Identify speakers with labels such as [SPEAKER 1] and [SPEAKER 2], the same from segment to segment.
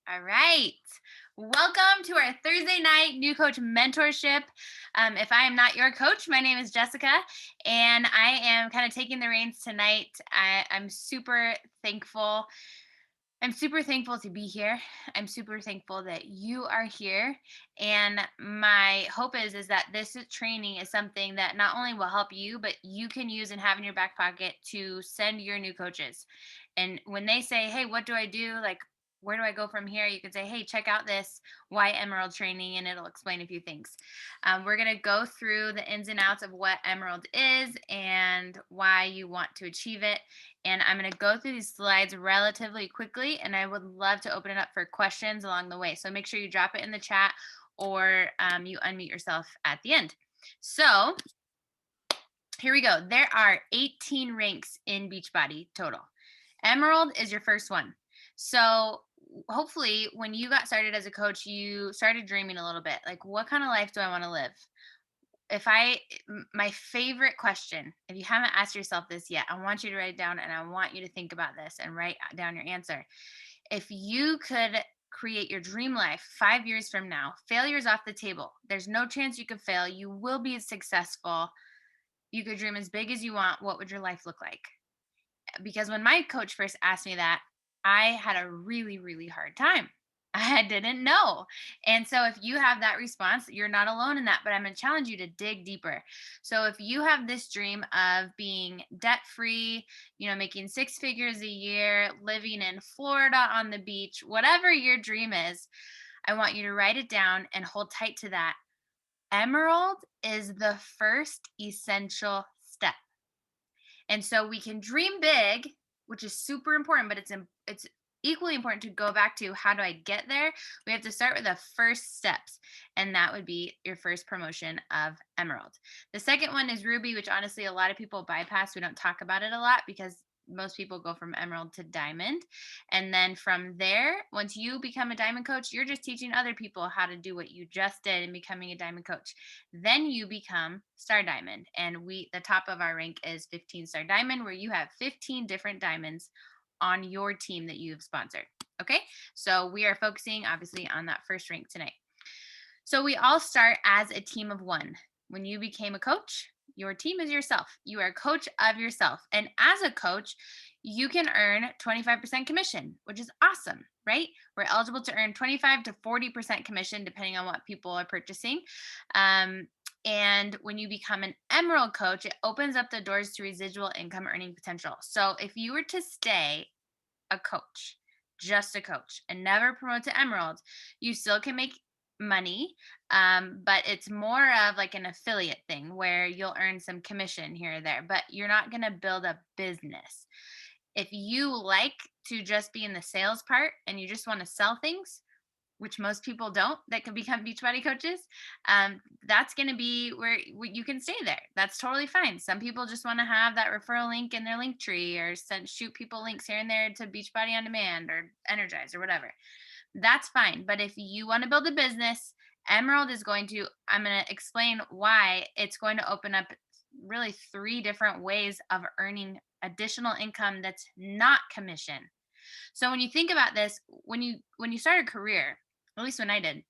[SPEAKER 1] All right. Welcome to our Thursday night new coach mentorship. If I am not your coach, my name is Jessica, and I am kind of taking the reins tonight. I'm super thankful. I'm super thankful to be here. I'm super thankful that you are here. And my hope is that this training is something that not only will help you, but you can use and have in your back pocket to send your new coaches. And when they say, "Hey, what do I do?" Like, where do I go from here? You can say, "Hey, check out this Why Emerald training," and it'll explain a few things. We're going to go through the ins and outs of what Emerald is and why you want to achieve it. And I'm going to go through these slides relatively quickly, and I would love to open it up for questions along the way. So make sure you drop it in the chat or you unmute yourself at the end. So here we go. There are 18 ranks in Beachbody total. Emerald is your first one. So hopefully when you got started as a coach, you started dreaming a little bit. Like, what kind of life do I want to live? My favorite question, if you haven't asked yourself this yet, I want you to write it down and I want you to think about this and write down your answer. If you could create your dream life 5 years from now, failure's off the table. There's no chance you could fail. You will be successful. You could dream as big as you want. What would your life look like? Because when my coach first asked me that, I had a really, really hard time. I didn't know. And so if you have that response, you're not alone in that, but I'm going to challenge you to dig deeper. So if you have this dream of being debt free, making six figures a year, living in Florida on the beach, whatever your dream is, I want you to write it down and hold tight to that. Emerald is the first essential step. And so we can dream big, which is super important, but it's equally important to go back to, how do I get there? We have to start with the first steps, and that would be your first promotion of Emerald. The second one is Ruby, which honestly a lot of people bypass. We don't talk about it a lot because most people go from Emerald to Diamond. And then from there, once you become a Diamond coach, you're just teaching other people how to do what you just did and becoming a Diamond coach. Then you become Star Diamond. And the top of our rank is 15 Star Diamond, where you have 15 different diamonds on your team that you've sponsored. Okay. So we are focusing obviously on that first rank tonight. So we all start as a team of one. When you became a coach, your team is yourself. You are a coach of yourself. And as a coach, you can earn 25% commission, which is awesome, right? We're eligible to earn 25 to 40% commission, depending on what people are purchasing. And when you become an Emerald coach, it opens up the doors to residual income earning potential. So if you were to stay a coach, just a coach, and never promote to Emerald, you still can make money, but it's more of like an affiliate thing where you'll earn some commission here or there, but you're not going to build a business. If you like to just be in the sales part and you just want to sell things, which most people don't, that can become Beachbody coaches, that's going to be where you can stay there. That's totally fine. Some people just want to have that referral link in their link tree, or shoot people links here and there to Beachbody on Demand or Energize or whatever. That's fine. But if you want to build a business, Emerald is I'm going to explain why it's going to open up really 3 different ways of earning additional income that's not commission. So when you think about this, when you start a career, at least when I did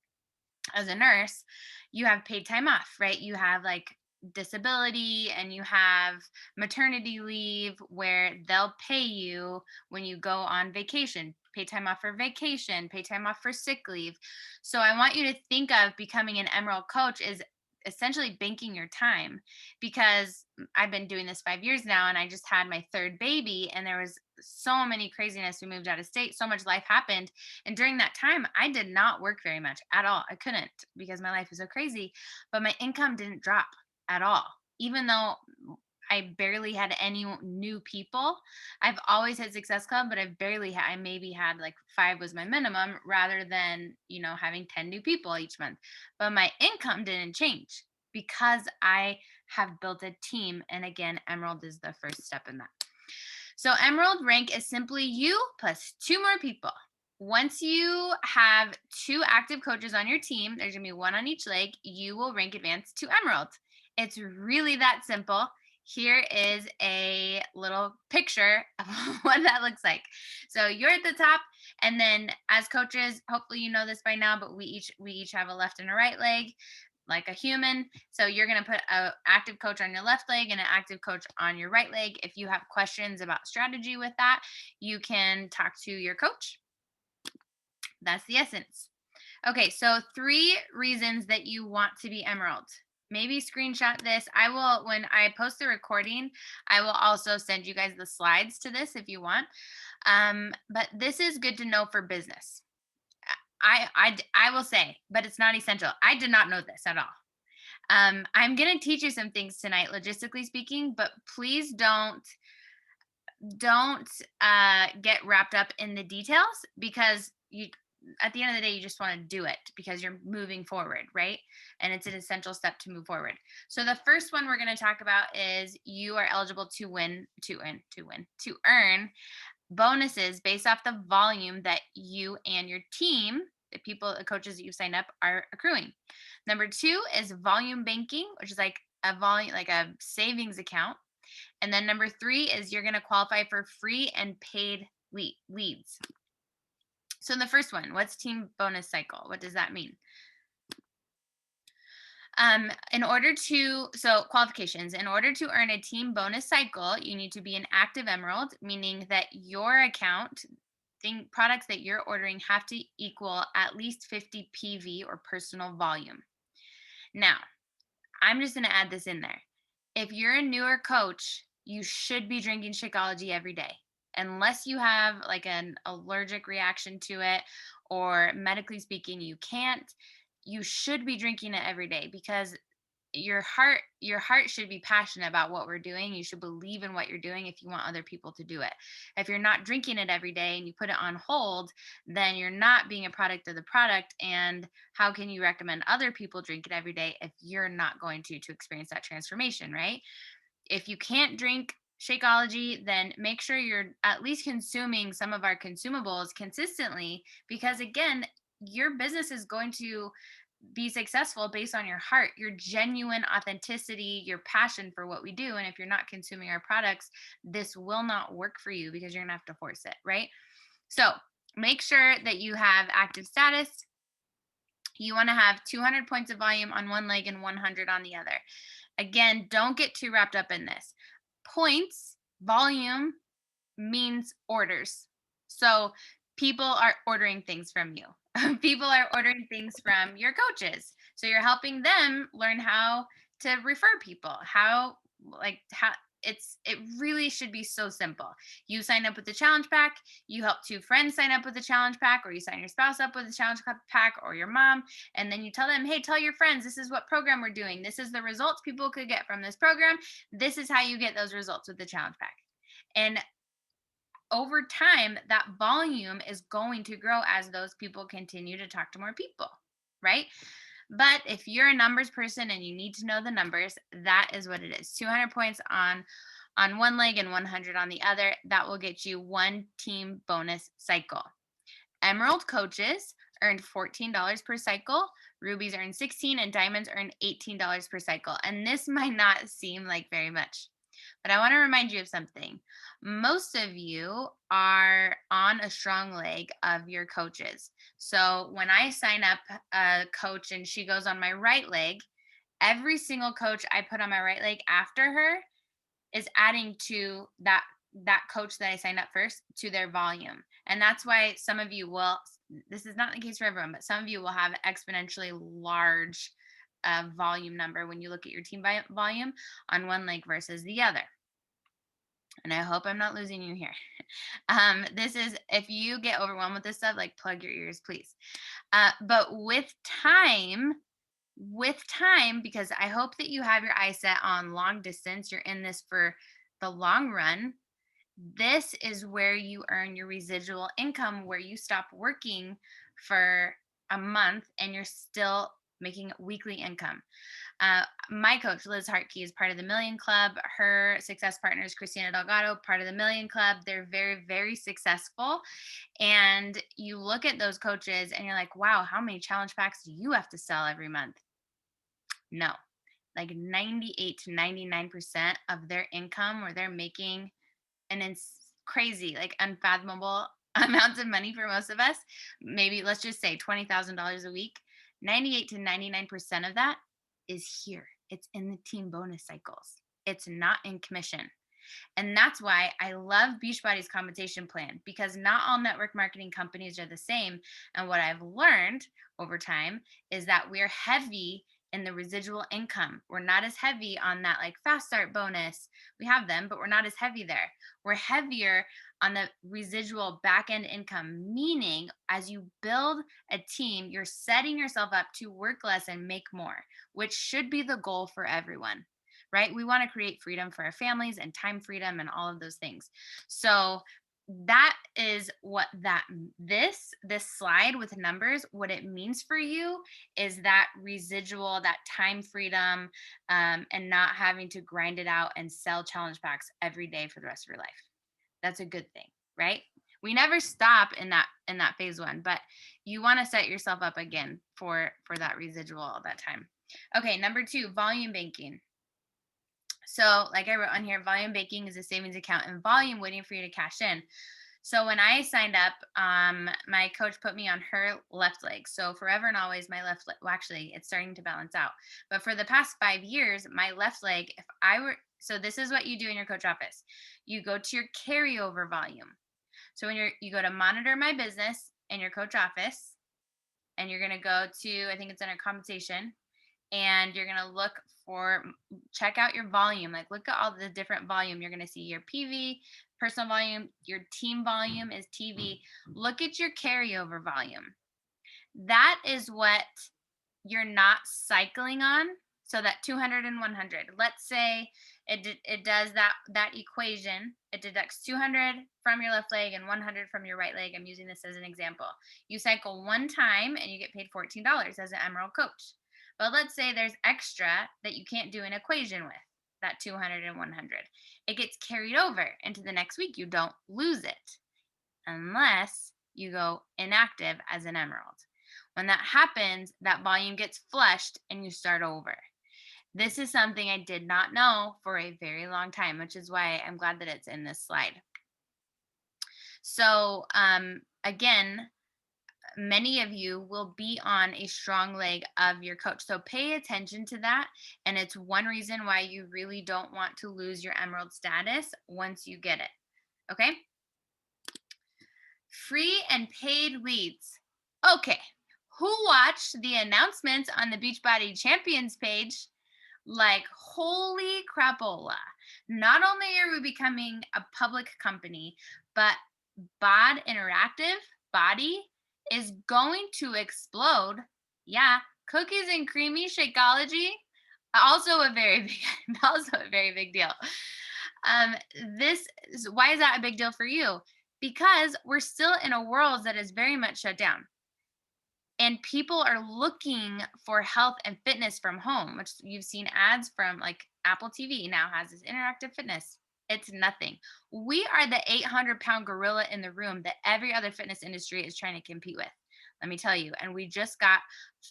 [SPEAKER 1] as a nurse, you have paid time off, right? You have like disability and you have maternity leave where they'll pay you when you go on vacation, pay time off for vacation, pay time off for sick leave. So I want you to think of becoming an Emerald coach is essentially banking your time, because I've been doing this 5 years now, and I just had my 3rd baby, and there was so many craziness. We moved out of state, so much life happened, and during that time I did not work very much at all. I couldn't, because my life was so crazy, but my income didn't drop at all. Even though I barely had any new people. I've always had Success Club, but I maybe had like 5 was my minimum, rather than, having 10 new people each month. But my income didn't change because I have built a team. And again, Emerald is the first step in that. So Emerald rank is simply you plus 2 more people. Once you have 2 active coaches on your team, there's going to be 1 on each leg, you will rank advanced to Emerald. It's really that simple. here is a little picture of what that looks like. So you're at the top, and then as coaches, hopefully you know this by now, but we each have a left and a right leg like a human. So you're going to put an active coach on your left leg and an active coach on your right leg. If you have questions about strategy with that, you can talk to your coach. That's the essence. Okay, so 3 reasons that you want to be emerald. Maybe screenshot this. I will, when I post the recording, I will also send you guys the slides to this if you want. But this is good to know for business. I will say, but it's not essential. I did not know this at all. I'm going to teach you some things tonight, logistically speaking, but please don't get wrapped up in the details, because you, at the end of the day, you just want to do it because you're moving forward, right? And it's an essential step to move forward. So the first one we're going to talk about is you are eligible to earn bonuses based off the volume that you and your team, the coaches that you sign up, are accruing. Number 2 is volume banking, which is like a savings account. And then number 3 is you're going to qualify for free and paid leads. So the first one, what's team bonus cycle? What does that mean? Qualifications. In order to earn a team bonus cycle, you need to be an active emerald, meaning that your account, products that you're ordering have to equal at least 50 PV or personal volume. Now, I'm just going to add this in there. If you're a newer coach, you should be drinking Shakeology every day. Unless you have like an allergic reaction to it, or medically speaking, you can't, you should be drinking it every day, because your heart should be passionate about what we're doing. You should believe in what you're doing if you want other people to do it. If you're not drinking it every day and you put it on hold, then you're not being a product of the product. And how can you recommend other people drink it every day if you're not going to experience that transformation, right? If you can't drink Shakeology, then make sure you're at least consuming some of our consumables consistently, because again, your business is going to be successful based on your heart, your genuine authenticity, your passion for what we do. And if you're not consuming our products, this will not work for you, because you're going to have to force it, right? So make sure that you have active status. You want to have 200 points of volume on one leg and 100 on the other. Again, don't get too wrapped up in this. Points, volume means orders. So people are ordering things from you. People are ordering things from your coaches. So you're helping them learn how to refer people. It really should be so simple. You sign up with the challenge pack, you help 2 friends sign up with the challenge pack, or you sign your spouse up with the challenge pack, or your mom, and then you tell them, hey, tell your friends, this is what program we're doing. This is the results people could get from this program. This is how you get those results with the challenge pack. And over time, that volume is going to grow as those people continue to talk to more people, right? But if you're a numbers person and you need to know the numbers, that is what it is. 200 points on one leg and 100 on the other. That will get you 1 team bonus cycle. Emerald coaches earned $14 per cycle. Rubies earn $16, and diamonds earn $18 per cycle. And this might not seem like very much, but I want to remind you of something. Most of you are on a strong leg of your coaches. So when I sign up a coach and she goes on my right leg, every single coach I put on my right leg after her is adding to that coach that I signed up first to their volume. And that's why some of you will, this is not the case for everyone, but some of you will have exponentially large volume number when you look at your team volume on one leg versus the other. And I hope I'm not losing you here. This is, if you get overwhelmed with this stuff, like plug your ears, please. But with time, because I hope that you have your eyes set on long distance, you're in this for the long run. This is where you earn your residual income, where you stop working for a month and you're still making weekly income. My coach, Liz Hartkey, is part of the Million Club. Her success partner is Christina Delgado, part of the Million Club. They're very, very successful. And you look at those coaches and you're like, wow, how many challenge packs do you have to sell every month? No, like 98 to 99% of their income, or they're making and it's crazy, like unfathomable amounts of money for most of us. Maybe let's just say $20,000 a week. 98 to 99% of that is here. It's in the team bonus cycles. It's not in commission. And that's why I love Beachbody's compensation plan, because not all network marketing companies are the same. And what I've learned over time is that we're heavy in the residual income. We're not as heavy on that like fast start bonus. We have them, but we're not as heavy there. We're heavier on the residual back end income, meaning as you build a team, you're setting yourself up to work less and make more, which should be the goal for everyone, right? We want to create freedom for our families and time freedom and all of those things. So that is what this slide with numbers, what it means for you is that residual, that time freedom, and not having to grind it out and sell challenge packs every day for the rest of your life. That's a good thing, right? We never stop in that phase one, but you want to set yourself up again for that residual all that time. Okay, number 2, volume banking. So, like I wrote on here, volume banking is a savings account and volume waiting for you to cash in. So when I signed up, my coach put me on her left leg. So forever and always, my left leg, well, actually, it's starting to balance out. But for the past 5 years, my left leg, if I were, so this is what you do in your coach office. You go to your carryover volume. So when you go to monitor my business in your coach office, and you're going to go to, I think it's under compensation, and you're going to look for, check out your volume, like look at all the different volume. You're going to see your PV, personal volume, your team volume is TV. Look at your carryover volume. That is what you're not cycling on. So that 200 and 100, let's say it does that equation. It deducts 200 from your left leg and 100 from your right leg. I'm using this as an example. You cycle one time and you get paid $14 as an Emerald coach. But let's say there's extra that you can't do an equation with, that 200 and 100. It gets carried over into the next week. You don't lose it unless you go inactive as an Emerald. When that happens, that volume gets flushed and you start over. This is something I did not know for a very long time, which is why I'm glad that it's in this slide. So again, many of you will be on a strong leg of your coach. So pay attention to that. And it's one reason why you really don't want to lose your Emerald status once you get it. Okay. Free and paid leads. Okay. Who watched the announcements on the Beachbody Champions page? Like, holy crapola. Not only are we becoming a public company, but BOD Interactive, Body, is going to explode. Yeah, cookies and creamy Shakeology, also a very big deal. Why is that a big deal for you? Because we're still in a world that is very much shut down. And people are looking for health and fitness from home, which you've seen ads from, like Apple TV now has this interactive fitness. It's nothing. We are the 800-pound gorilla in the room that every other fitness industry is trying to compete with. Let me tell you. And we just got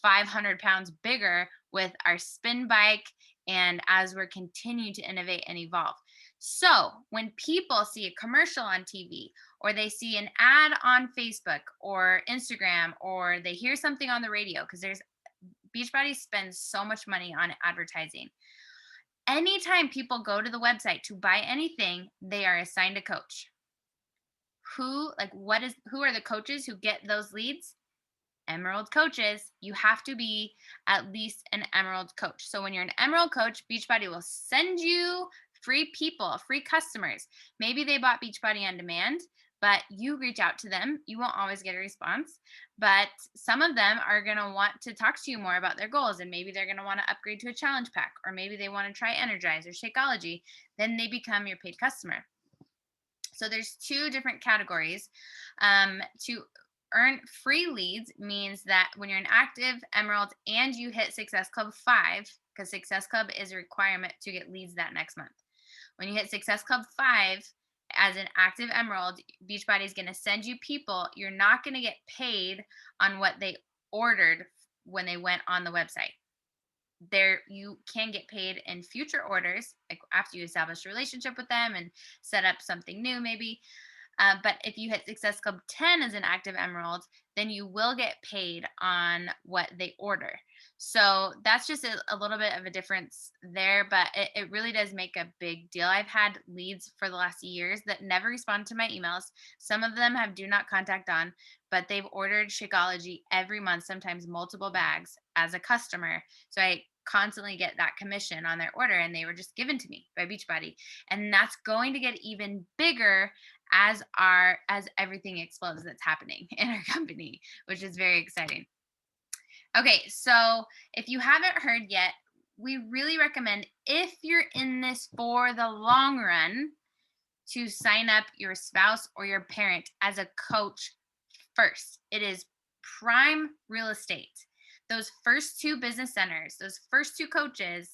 [SPEAKER 1] 500 pounds bigger with our spin bike, and as we're continuing to innovate and evolve. So when people see a commercial on TV, or they see an ad on Facebook or Instagram, or they hear something on the radio, because Beachbody spends so much money on advertising. Anytime people go to the website to buy anything, they are assigned a coach. Who are the coaches who get those leads? Emerald coaches. You have to be at least an Emerald coach. So when you're an Emerald coach, Beachbody will send you free people, free customers. Maybe they bought Beachbody on demand, but you reach out to them. You won't always get a response, but some of them are going to want to talk to you more about their goals, and maybe they're going to want to upgrade to a challenge pack, or maybe they want to try Energize or Shakeology. Then they become your paid customer. So there's 2 different categories. To earn free leads means that when you're an active Emerald and you hit Success Club 5, because Success Club is a requirement to get leads that next month. When you hit Success Club 5 as an active Emerald, Beachbody is going to send you people. You're not going to get paid on what they ordered when they went on the website. there you can get paid in future orders, like after you establish a relationship with them and set up something new maybe. But if you hit Success Club 10 as an active emerald, then you will get paid on what they order. So that's just a little bit of a difference there, but it really does make a big deal. I've had leads for the last years that never respond to my emails. Some of them have do not contact on, but they've ordered Shakeology every month, sometimes multiple bags as a customer. So I constantly get that commission on their order, and they were just given to me by Beachbody. And that's going to get even bigger as everything explodes that's happening in our company, which is very exciting. Okay, so if you haven't heard yet, we really recommend, if you're in this for the long run, to sign up your spouse or your parent as a coach first. It is prime real estate. Those first two business centers, those first two coaches,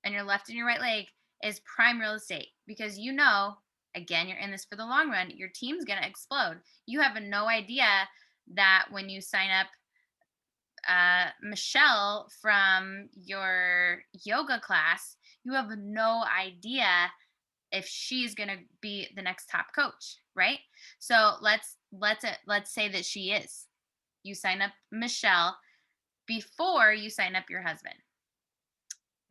[SPEAKER 1] and your left and your right leg, is prime real estate, because again, you're in this for the long run. Your team's going to explode. You have no idea that when you sign up Michelle from your yoga class, you have no idea if she's going to be the next top coach, right? So let's say that she is. You sign up Michelle before you sign up your husband.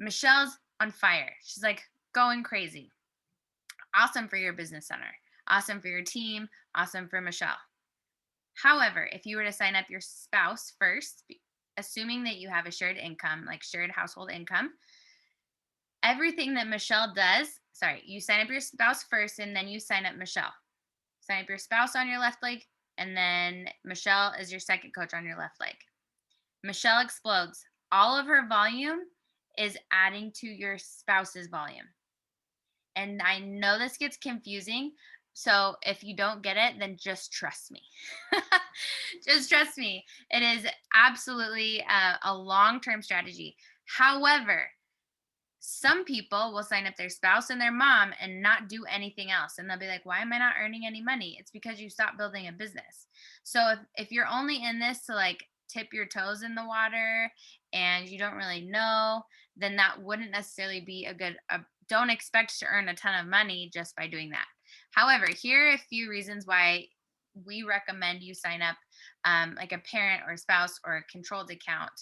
[SPEAKER 1] Michelle's on fire. She's like going crazy. Awesome for your business center. Awesome for your team. Awesome for Michelle. However, if you were to sign up your spouse first, assuming that you have a shared income, like shared household income, everything that Michelle does, you sign up your spouse first and then you sign up Michelle. Sign up your spouse on your left leg, and then Michelle is your second coach on your left leg. Michelle explodes. All of her volume is adding to your spouse's volume. And I know this gets confusing. So if you don't get it, then just trust me. Just trust me. It is absolutely a long term strategy. However, some people will sign up their spouse and their mom and not do anything else. And they'll be like, why am I not earning any money? It's because you stopped building a business. So if you're only in this to like tip your toes in the water and you don't really know, then that wouldn't necessarily be don't expect to earn a ton of money just by doing that. However, here are a few reasons why we recommend you sign up like a parent or a spouse or a controlled account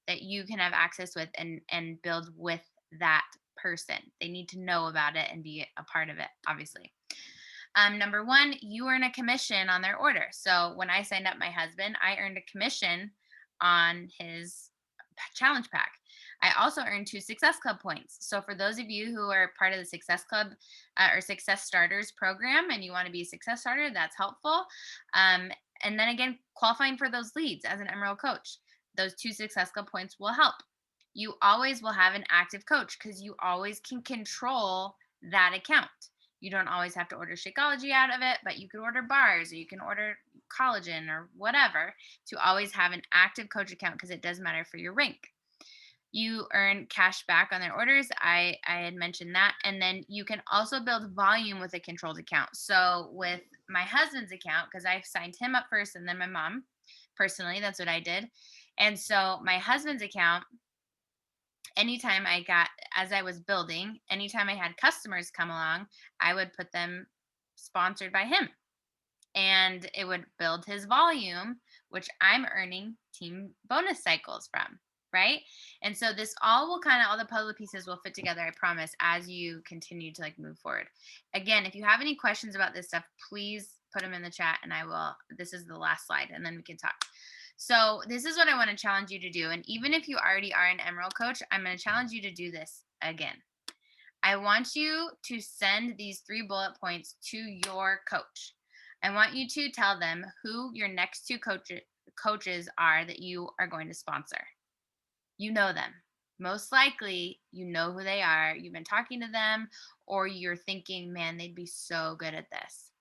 [SPEAKER 1] that you can have access with and build with that person. They need to know about it and be a part of it, obviously. Number one, you earn a commission on their order. So when I signed up my husband, I earned a commission on his challenge pack. I also earned 2 Success Club points. So for those of you who are part of the Success Club or Success Starters program and you want to be a Success Starter, that's helpful. And then again, qualifying for those leads as an Emerald coach, those 2 Success Club points will help. You always will have an active coach because you always can control that account. You don't always have to order Shakeology out of it, but you could order bars or you can order collagen or whatever to always have an active coach account, because it does matter for your rank. You earn cash back on their orders. I had mentioned that. And then you can also build volume with a controlled account. So with my husband's account, because I signed him up first and then my mom, personally, that's what I did. And so my husband's account, as I was building, anytime I had customers come along, I would put them sponsored by him. And it would build his volume, which I'm earning team bonus cycles from, right? And so this all the puzzle pieces will fit together, I promise, as you continue to like move forward. Again, if you have any questions about this stuff, please put them in the chat and this is the last slide and then we can talk. So this is what I want to challenge you to do. And even if you already are an Emerald coach, I'm going to challenge you to do this again. I want you to send these 3 bullet points to your coach. I want you to tell them who your next 2 coaches are that you are going to sponsor. You know them. Most likely, you know who they are. You've been talking to them, or you're thinking, man, they'd be so good at this.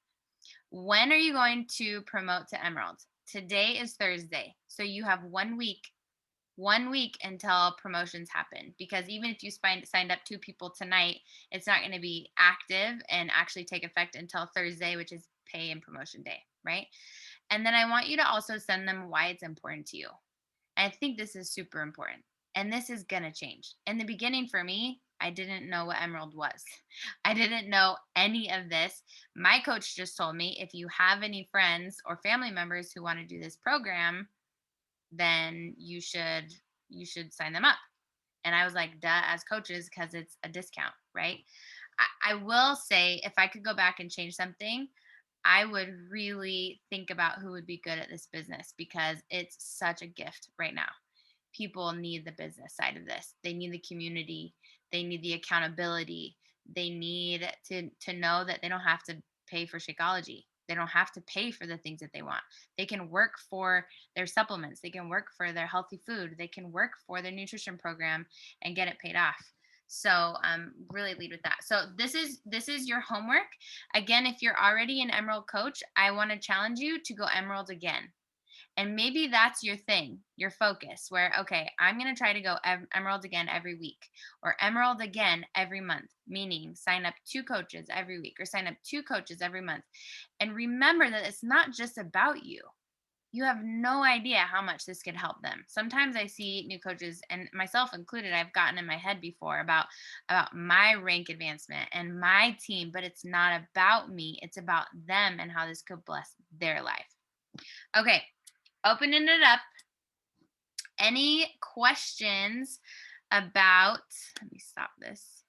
[SPEAKER 1] When are you going to promote to Emerald? Today is Thursday. So you have 1 week until promotions happen, because even if you signed up 2 people tonight, it's not going to be active and actually take effect until Thursday, which is pay and promotion day, right? And then I want you to also send them why it's important to you. And I think this is super important. And this is going to change. In the beginning for me, I didn't know what Emerald was. I didn't know any of this. My coach just told me, if you have any friends or family members who want to do this program, then you should sign them up. And I was like, duh, as coaches, because it's a discount, right? I will say, if I could go back and change something, I would really think about who would be good at this business, because it's such a gift right now. People need the business side of this. They need the community. They need the accountability. They need to know that they don't have to pay for Shakeology. They don't have to pay for the things that they want. They can work for their supplements. They can work for their healthy food. They can work for their nutrition program and get it paid off. So really lead with that. So this is your homework. Again, if you're already an Emerald coach, I want to challenge you to go Emerald again. And maybe that's your thing, your focus, where, okay, I'm going to try to go Emerald again every week, or Emerald again every month, meaning sign up 2 coaches every week or sign up 2 coaches every month. And remember that it's not just about you. You have no idea how much this could help them. Sometimes I see new coaches, and myself included, I've gotten in my head before about my rank advancement and my team, but it's not about me. It's about them and how this could bless their life. Okay, opening it up. Any questions about, let me stop this.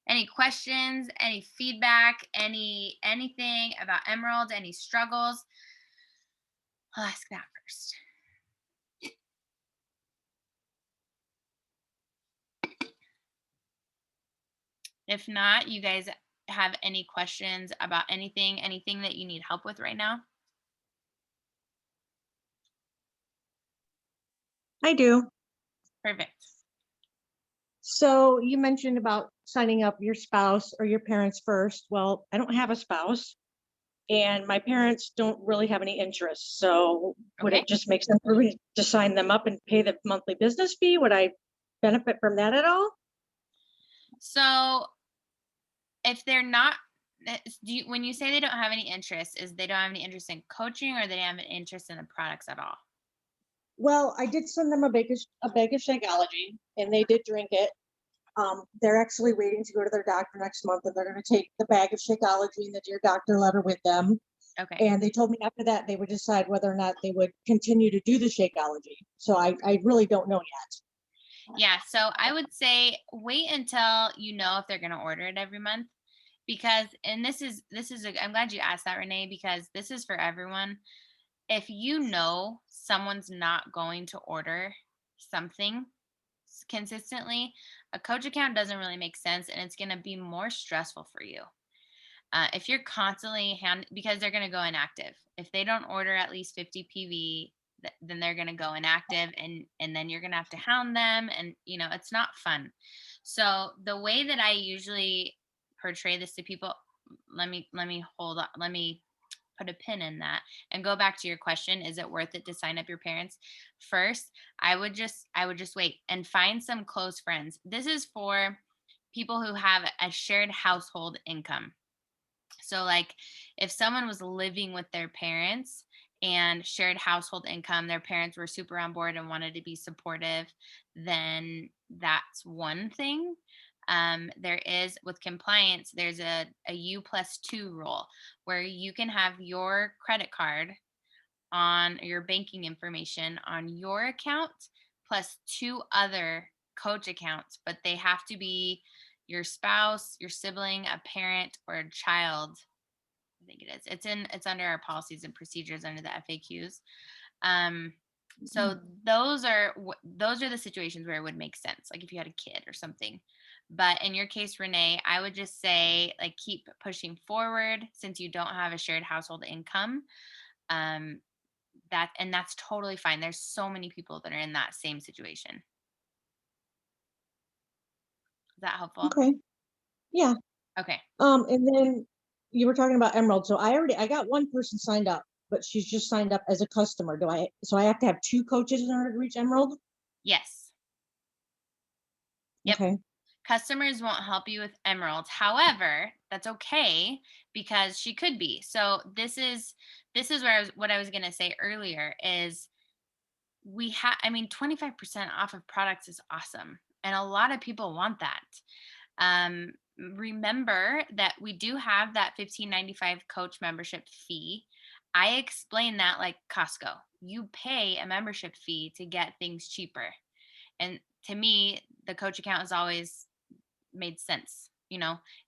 [SPEAKER 1] Any questions, any feedback, anything about Emerald, any struggles? I'll ask that first. If not, you guys have any questions about anything that you need help with right now?
[SPEAKER 2] I do.
[SPEAKER 1] Perfect.
[SPEAKER 2] So you mentioned about signing up your spouse or your parents first. Well, I don't have a spouse and my parents don't really have any interest. So would
[SPEAKER 1] Okay.
[SPEAKER 2] it just make sense for me to sign them up and pay the monthly business fee? Would I benefit from that at all?
[SPEAKER 1] So if they're not, when you say they don't have any interest, is they don't have any interest in coaching, or they don't have an interest in the products at all?
[SPEAKER 2] Well, I did send them a bag of Shakeology and they did drink it. They're actually waiting to go to their doctor next month, and they're going to take the bag of Shakeology and the Dear Doctor letter with them.
[SPEAKER 1] Okay.
[SPEAKER 2] And they told me after that they would decide whether or not they would continue to do the Shakeology. So I really don't know yet.
[SPEAKER 1] Yeah, so I would say wait until you know if they're going to order it every month, because, and I'm glad you asked that, Renee, because this is for everyone. If you know someone's not going to order something consistently, a coach account doesn't really make sense, and it's going to be more stressful for you. If you're constantly because they're going to go inactive. If they don't order at least 50 PV, then they're going to go inactive, and then you're going to have to hound them, and it's not fun. So the way that I usually portray this to people, let me hold on, let me put a pin in that and go back to your question, is it worth it to sign up your parents first? I would just wait and find some close friends. This is for people who have a shared household income. So, like, if someone was living with their parents and shared household income, their parents were super on board and wanted to be supportive, then that's one thing. There is, with compliance, there's a U+2 rule, where you can have your credit card on your banking information on your account plus 2 other coach accounts, but they have to be your spouse, your sibling, a parent, or a child. I think it is. It's under our policies and procedures under the FAQs. Um, so those are the situations where it would make sense, like if you had a kid or something. But in your case, Renee, I would just say, like, keep pushing forward since you don't have a shared household income. Um, that's totally fine. There's so many people that are in that same situation. Is that helpful?
[SPEAKER 2] Okay. Yeah.
[SPEAKER 1] Okay.
[SPEAKER 2] And then you were talking about Emerald. So I got one person signed up, but she's just signed up as a customer. So I have to have 2 coaches in order to reach Emerald?
[SPEAKER 1] Yes. Yep.
[SPEAKER 2] Okay.
[SPEAKER 1] Customers won't help you with Emerald. However, that's okay, because she could be. So this is what I was going to say earlier is, I mean, 25% off of products is awesome. And a lot of people want that. Remember that we do have that 15.95 coach membership fee. I explain that like Costco. You pay a membership fee to get things cheaper. And to me, the coach account has always made sense.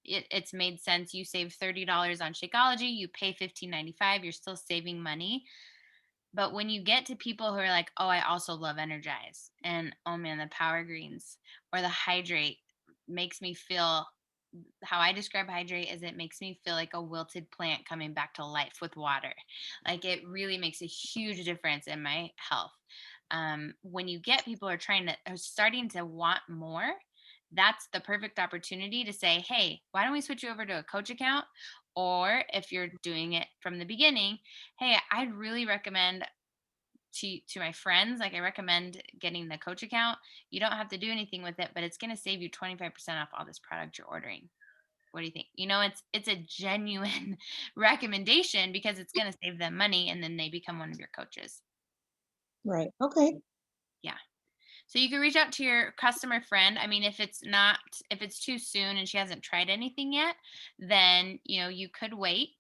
[SPEAKER 1] It's made sense. You save $30 on Shakeology, you pay 15.95, you're still saving money. But when you get to people who are like, oh, I also love Energize, and oh man, the Power Greens or the Hydrate makes me feel, how I describe Hydrate is it makes me feel like a wilted plant coming back to life with water. Like it really makes a huge difference in my health. When you get people are starting to want more, that's the perfect opportunity to say, hey, why don't we switch you over to a coach account? Or if you're doing it from the beginning, hey, I'd really recommend to my friends, like I recommend getting the coach account. You don't have to do anything with it, but it's going to save you 25% off all this product you're ordering. What do you think? It's a genuine recommendation because it's going to save them money and then they become one of your coaches.
[SPEAKER 2] Right. Okay.
[SPEAKER 1] Yeah. So you can reach out to your customer friend. I mean, if it's too soon and she hasn't tried anything yet, then you could wait.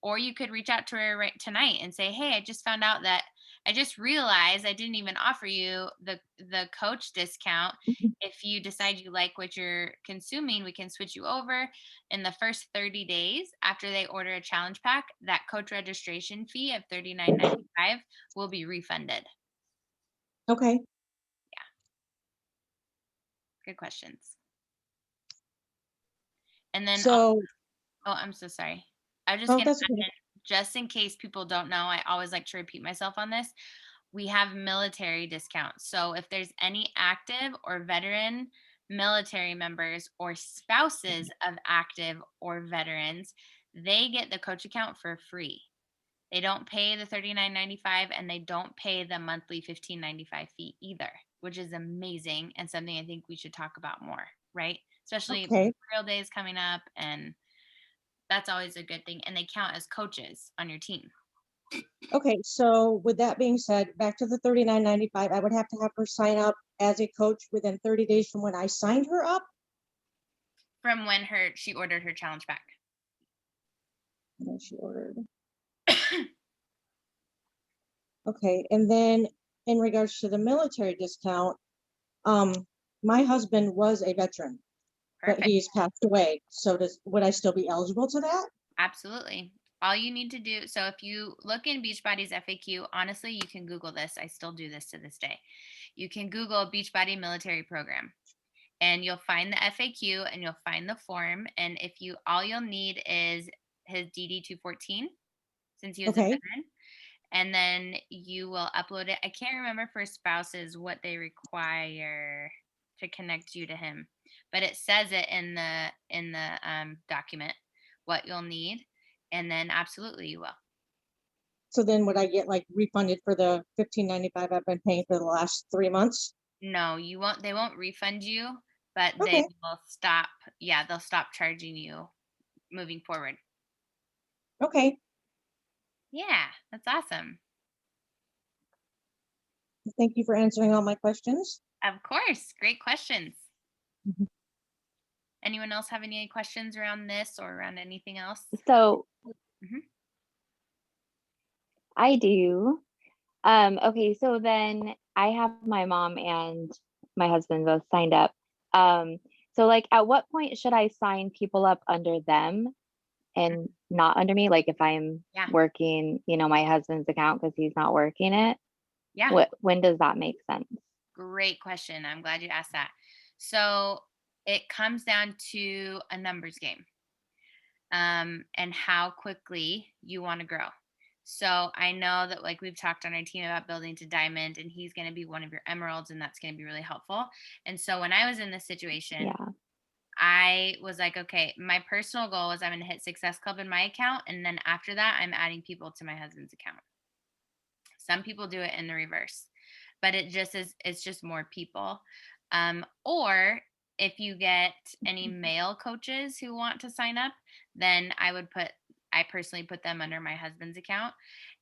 [SPEAKER 1] Or you could reach out to her right tonight and say, hey, I just found out that I just realized I didn't even offer you the coach discount.
[SPEAKER 2] Mhm.
[SPEAKER 1] If you decide you like what you're consuming, we can switch you over. In the first 30 days after they order a challenge pack, that coach registration fee of $39.95 will be refunded.
[SPEAKER 2] Okay.
[SPEAKER 1] Good questions. And then
[SPEAKER 2] So,
[SPEAKER 1] oh, I'm so sorry. I was just
[SPEAKER 2] oh,
[SPEAKER 1] gonna
[SPEAKER 2] that's okay.
[SPEAKER 1] mention, just in case people don't know, I always like to repeat myself on this. We have military discounts. So if there's any active or veteran military members or spouses of active or veterans, they get the coach account for free. They don't pay the $39.95 and they don't pay the monthly $15.95 fee either, which is amazing and something I think we should talk about more, right? Especially
[SPEAKER 2] Okay.
[SPEAKER 1] Memorial Day is coming up, and that's always a good thing, and they count as coaches on your team.
[SPEAKER 2] Okay. So, with that being said, back to the 39.95, I would have to have her sign up as a coach within 30 days from when I signed her up.
[SPEAKER 1] From when she ordered her challenge pack.
[SPEAKER 2] And then she ordered. Okay. And then in regards to the military discount, um, my husband was a veteran, but
[SPEAKER 1] Perfect.
[SPEAKER 2] he's passed away. So would I still be eligible to that?
[SPEAKER 1] Absolutely. All you need to do, so if you look in Beachbody's FAQ, honestly, you can Google this. I still do this to this day. You can Google Beachbody military program and you'll find the FAQ and you'll find the form. And all you'll need is his DD 214 since he was a
[SPEAKER 2] Okay.
[SPEAKER 1] veteran. And then you will upload it. I can't remember for spouses what they require to connect you to him, but it says it in the document what you'll need, and then absolutely you will.
[SPEAKER 2] So then would I get like refunded for the 15.95 I've been paying for the last 3 months?
[SPEAKER 1] No, you won't. They won't refund you, but they
[SPEAKER 2] Okay.
[SPEAKER 1] will stop. Yeah, they'll stop charging you moving forward.
[SPEAKER 2] Okay.
[SPEAKER 1] Yeah, that's awesome.
[SPEAKER 2] Thank you for answering all my questions.
[SPEAKER 1] Of course, great questions.
[SPEAKER 2] Mhm.
[SPEAKER 1] Anyone else have any questions around this or around anything else?
[SPEAKER 3] So
[SPEAKER 1] Mhm.
[SPEAKER 3] I do. Okay, so then I have my mom and my husband both signed up. Um, so like at what point should I sign people up under them and not under me? Like if I'm
[SPEAKER 1] Yeah,
[SPEAKER 3] working, my husband's account because he's not working it,
[SPEAKER 1] yeah.
[SPEAKER 3] when does that make sense?
[SPEAKER 1] Great question. I'm glad you asked that. So it comes down to a numbers game, and how quickly you want to grow. So I know that like we've talked on our team about building to diamond, and he's going to be one of your emeralds, and that's going to be really helpful. And so when I was in this situation,
[SPEAKER 3] Yeah.
[SPEAKER 1] I was like, okay, my personal goal is I'm going to hit Success Club in my account, and then after that, I'm adding people to my husband's account. Some people do it in the reverse, but it's just more people. Or if you get any male coaches who want to sign up, then I personally put them under my husband's account.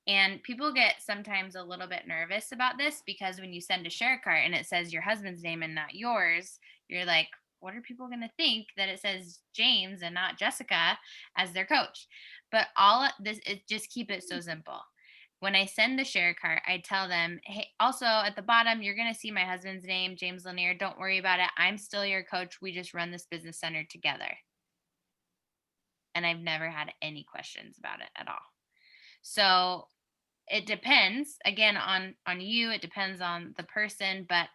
[SPEAKER 1] And people get sometimes a little bit nervous about this because when you send a share cart and it says your husband's name and not yours, you're like, what are people going to think that it says James and not Jessica as their coach? But all of this, it just keep it so simple. When I send the share cart, I tell them, hey, also at the bottom, you're going to see my husband's name, James Lanier. Don't worry about it. I'm still your coach. We just run this business center together. And I've never had any questions about it at all. So it depends again on you, it depends on the person, but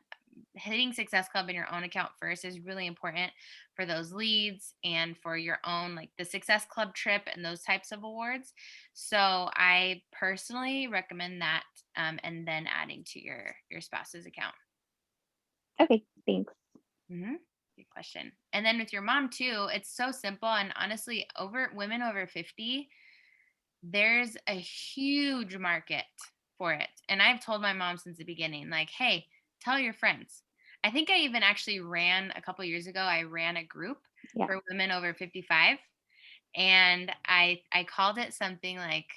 [SPEAKER 1] hitting Success Club in your own account first is really important for those leads and for your own, like the Success Club trip and those types of awards. So I personally recommend that, and then adding to your spouse's account.
[SPEAKER 3] Okay, thanks.
[SPEAKER 1] Good question. And then with your mom too, it's so simple, and honestly, over women over 50, there's a huge market for it. And I've told my mom since the beginning, like, hey, tell your friends. I think I even actually ran a couple years ago, I ran a group
[SPEAKER 3] Yeah.
[SPEAKER 1] for women over 55. And I called it something like,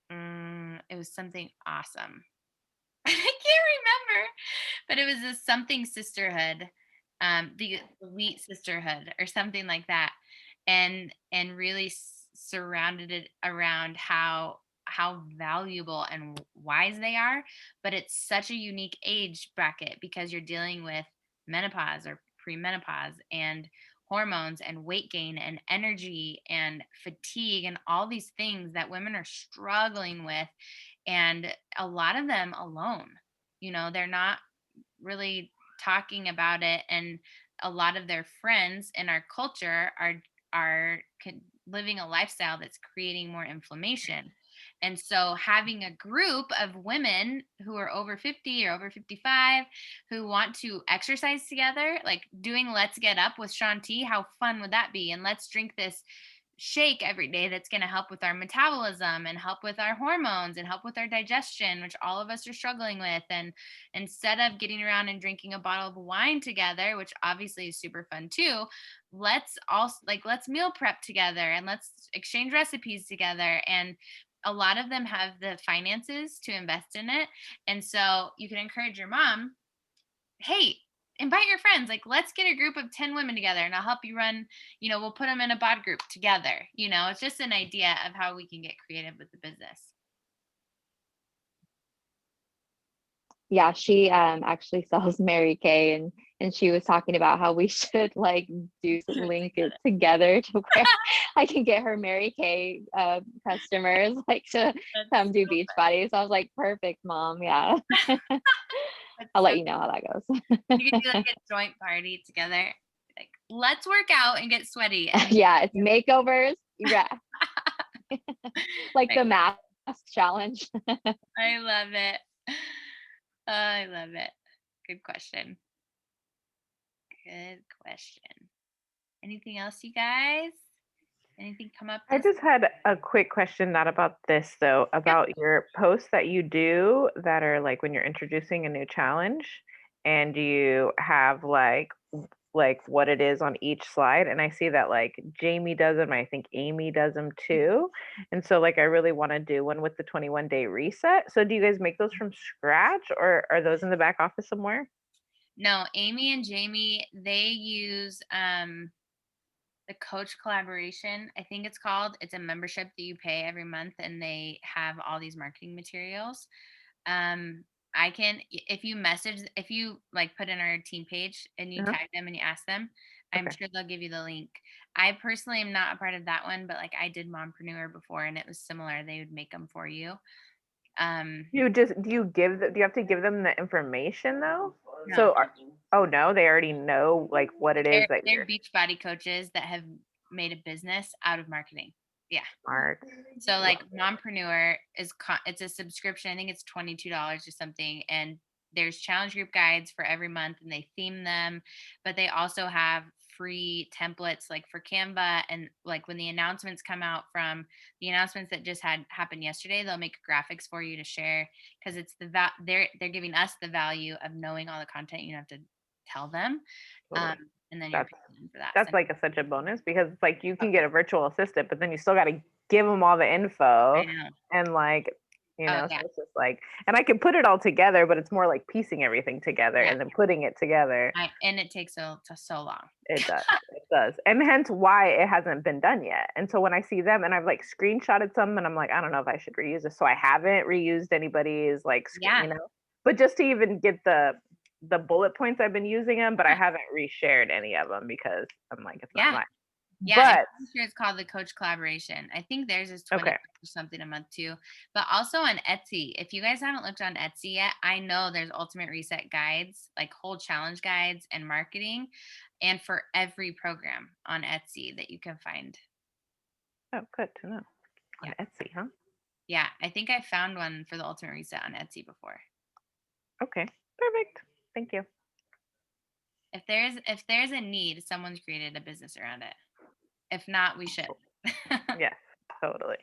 [SPEAKER 1] it was something awesome. I can't remember, but it was this something sisterhood, the elite sisterhood or something like that, and really surrounded it around how valuable and wise they are. But it's such a unique age bracket because you're dealing with menopause or premenopause and hormones and weight gain and energy and fatigue and all these things that women are struggling with, and a lot of them alone. They're not really talking about it, and a lot of their friends in our culture are living a lifestyle that's creating more inflammation. And so having a group of women who are over 50 or over 55 who want to exercise together, like doing Let's Get Up with Shanti, how fun would that be? And let's drink this shake every day that's going to help with our metabolism and help with our hormones and help with our digestion, which all of us are struggling with. And instead of getting around and drinking a bottle of wine together, which obviously is super fun too, let's meal prep together and let's exchange recipes together. And a lot of them have the finances to invest in it. And so you can encourage your mom, hey, invite your friends, like let's get a group of 10 women together and I'll help you run, we'll put them in a bod group together. It's just an idea of how we can get creative with the business.
[SPEAKER 3] Yeah, she actually sells Mary Kay, and she was talking about how we should like link it together to where I can get her Mary Kay customers like to come do Beachbody. So I was like, perfect, mom. Yeah. I'll let you know how that goes.
[SPEAKER 1] You can do like a joint party together. Like, let's work out and get sweaty. And
[SPEAKER 3] yeah, it's makeovers. Yeah. like the mask challenge.
[SPEAKER 1] I love it. I love it. Good question. Good question. Anything else, you guys? Anything come up?
[SPEAKER 4] I just had a quick question, not about this though, about your posts that you do that are like when you're introducing a new challenge, and you have like what it is on each slide. And I see that like Jamie does them, I think Amy does them too. And so like I really want to do one with the 21-day reset. So do you guys make those from scratch, or are those in the back office somewhere?
[SPEAKER 1] No, Amy and Jamie, they use the coach collaboration, I think it's called. It's a membership that you pay every month, and they have all these marketing materials. I can, if you like put in our team page and you tag them and you ask them, I'm sure they'll give you the link. I personally am not a part of that one, but like I did Mompreneur before and it was similar. They would make them for you.
[SPEAKER 4] Do you have to give them the information though?
[SPEAKER 1] No.
[SPEAKER 4] So oh no, they already know like what it is that
[SPEAKER 1] They're
[SPEAKER 4] you're
[SPEAKER 1] Beachbody coaches that have made a business out of marketing. Yeah.
[SPEAKER 4] smart.
[SPEAKER 1] So like Mompreneur it's a subscription. I think it's $22 or something. And there's challenge group guides for every month and they theme them, but they also have free templates like for Canva. And like when the announcements come out from the announcements that just had happened yesterday, they'll make graphics for you to share because it's they're giving us the value of knowing all the content. You don't have to tell them.
[SPEAKER 4] Totally.
[SPEAKER 1] And then you're paying them for that.
[SPEAKER 4] That's like such a bonus, because it's like you can get a virtual assistant, but then you still got to give them all the info
[SPEAKER 1] I know.
[SPEAKER 4] and like,
[SPEAKER 1] Oh,
[SPEAKER 4] so
[SPEAKER 1] yeah.
[SPEAKER 4] it's just like, and I can put it all together, but it's more like piecing everything together
[SPEAKER 1] Yeah.
[SPEAKER 4] and then putting it together.
[SPEAKER 1] And it takes so long.
[SPEAKER 4] It does. And hence why it hasn't been done yet. And so when I see them and I've like screenshotted some and I'm like, I don't know if I should reuse this. So I haven't reused anybody's like,
[SPEAKER 1] Yeah.
[SPEAKER 4] but just to even get the bullet points, I've been using them, but I haven't reshared any of them because I'm like, it's not
[SPEAKER 1] Yeah.
[SPEAKER 4] mine.
[SPEAKER 1] Yeah,
[SPEAKER 4] But
[SPEAKER 1] I'm pretty sure it's called the Coach Collaboration. I think theirs is 20
[SPEAKER 4] okay.
[SPEAKER 1] or something a month too. But also on Etsy, if you guys haven't looked on Etsy yet, I know there's Ultimate Reset guides, like whole challenge guides and marketing, and for every program on Etsy that you can find.
[SPEAKER 4] Oh, good to know.
[SPEAKER 1] Yeah.
[SPEAKER 4] On Etsy, huh?
[SPEAKER 1] Yeah, I think I found one for the Ultimate Reset on Etsy before.
[SPEAKER 4] Okay, perfect. Thank you.
[SPEAKER 1] If there's a need, someone's created a business around it. If not, we should.
[SPEAKER 4] Yes, totally.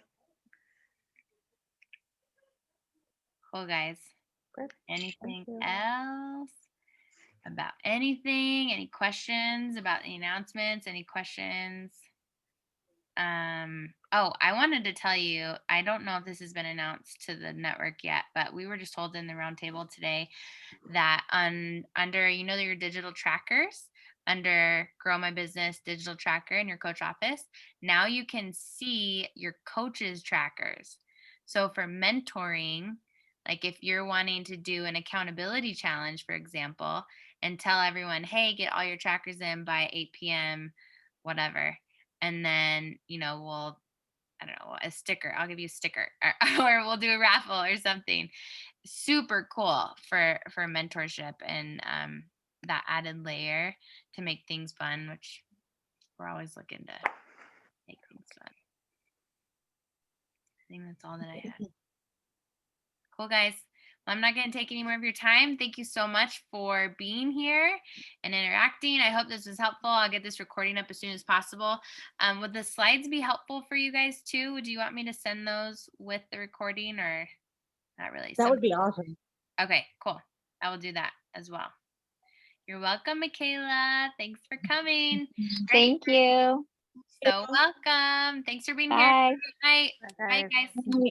[SPEAKER 1] Cool, guys.
[SPEAKER 4] Perfect.
[SPEAKER 1] Anything else about anything? Any questions about the announcements? Any questions? Oh, I wanted to tell you, I don't know if this has been announced to the network yet, but we were just told in the roundtable today that under your digital trackers, under Grow My Business digital tracker in your coach office, now you can see your coaches trackers. So for mentoring, like if you're wanting to do an accountability challenge, for example, and tell everyone, hey, get all your trackers in by 8 p.m., whatever. And then, I don't know, a sticker. I'll give you a sticker or we'll do a raffle or something. Super cool for mentorship and that added layer to make things fun, which we're always looking to make things fun. I think that's all that I have. Cool, guys. Well, I'm not going to take any more of your time. Thank you so much for being here and interacting. I hope this was helpful. I'll get this recording up as soon as possible. Would the slides be helpful for you guys too? Would you want me to send those with the recording or not really?
[SPEAKER 2] That would be awesome.
[SPEAKER 1] Okay, cool. I will do that as well. You're welcome, Michaela. Thanks for coming.
[SPEAKER 3] Thank you.
[SPEAKER 1] So welcome. Thanks for being here.
[SPEAKER 3] Bye.
[SPEAKER 1] Good night.
[SPEAKER 4] Bye,
[SPEAKER 1] Bye,
[SPEAKER 4] guys.
[SPEAKER 1] guys.